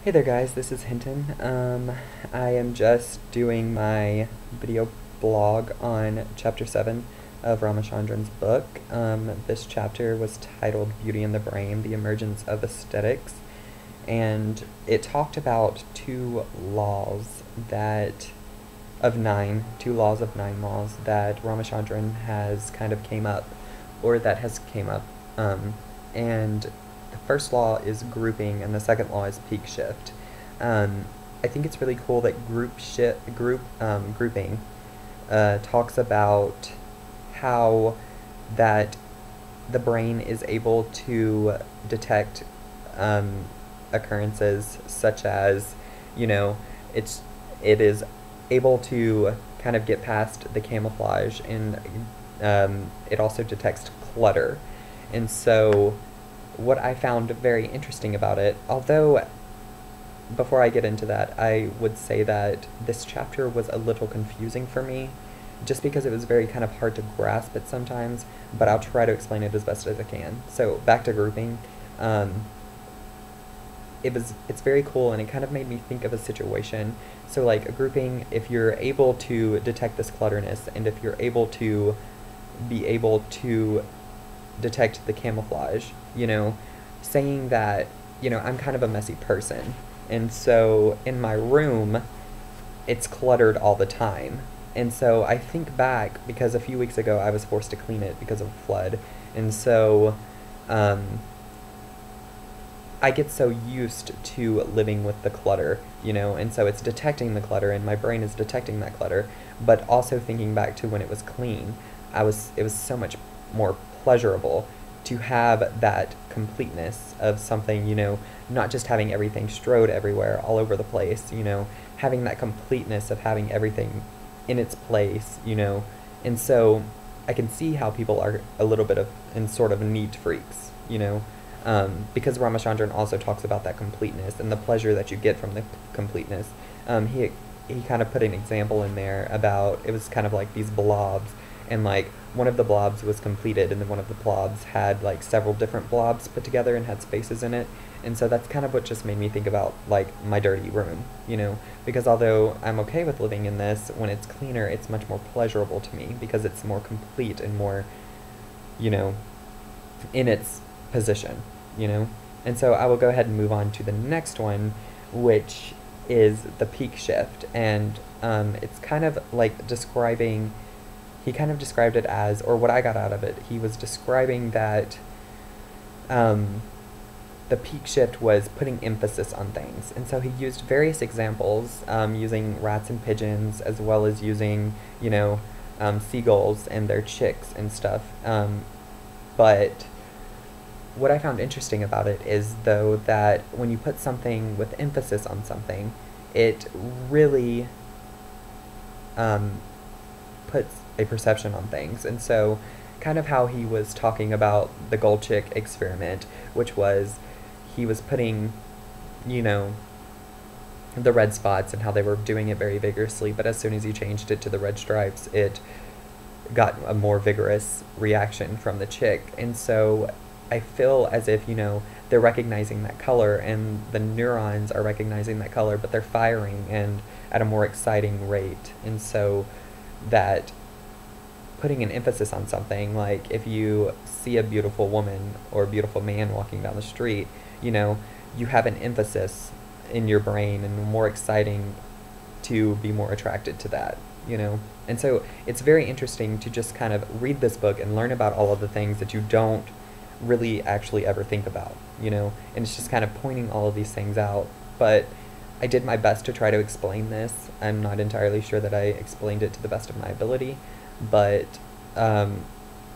Hey there guys, this is Hinton. I am just doing my video blog on chapter 7 of Ramachandran's book. This chapter was titled Beauty in the Brain, The Emergence of Aesthetics, and it talked about two laws laws that Ramachandran has kind of came up, or that has came up, and the first law is grouping, and the second law is peak shift. I think it's really cool that grouping talks about how that the brain is able to detect occurrences such as, you know, it is able to kind of get past the camouflage, and it also detects clutter. And so what I found very interesting about it, although before I get into that, I would say that this chapter was a little confusing for me, just because it was very kind of hard to grasp it sometimes, but I'll try to explain it as best as I can. So back to grouping, it's very cool, and it kind of made me think of a situation. So like a grouping, if you're able to detect this clutterness, and if you're able to detect the camouflage, saying that, I'm kind of a messy person, and so in my room, it's cluttered all the time. And so I think back, because a few weeks ago I was forced to clean it because of a flood, and so I get so used to living with the clutter, and so it's detecting the clutter, and my brain is detecting that clutter, but also thinking back to when it was clean, it was so much more pleasurable to have that completeness of something, not just having everything strode everywhere, all over the place, having that completeness of having everything in its place, and so I can see how people are a little bit in sort of neat freaks, because Ramachandran also talks about that completeness and the pleasure that you get from the completeness. He kind of put an example in there about, it was kind of like these blobs, and like one of the blobs was completed, and then one of the blobs had like several different blobs put together and had spaces in it. And so that's kind of what just made me think about like my dirty room, because although I'm okay with living in this, when it's cleaner, it's much more pleasurable to me because it's more complete and more, in its position, And so I will go ahead and move on to the next one, which is the peak shift. And it's kind of like describing, he kind of described it as, or what I got out of it, he was describing that the peak shift was putting emphasis on things. And so he used various examples, using rats and pigeons, as well as using, seagulls and their chicks and stuff. But what I found interesting about it is, though, that when you put something with emphasis on something, it really puts a perception on things. And so kind of how he was talking about the gold chick experiment, which was he was putting, the red spots, and how they were doing it very vigorously, but as soon as he changed it to the red stripes, it got a more vigorous reaction from the chick. And so I feel as if, they're recognizing that color, and the neurons are recognizing that color, but they're firing and at a more exciting rate. And so that putting an emphasis on something, like if you see a beautiful woman or a beautiful man walking down the street, you have an emphasis in your brain, and more exciting to be more attracted to that, And so it's very interesting to just kind of read this book and learn about all of the things that you don't really actually ever think about, and it's just kind of pointing all of these things out. But I did my best to try to explain this. I'm not entirely sure that I explained it to the best of my ability, but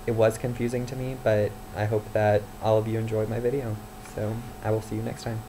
it was confusing to me, but I hope that all of you enjoyed my video. So I will see you next time.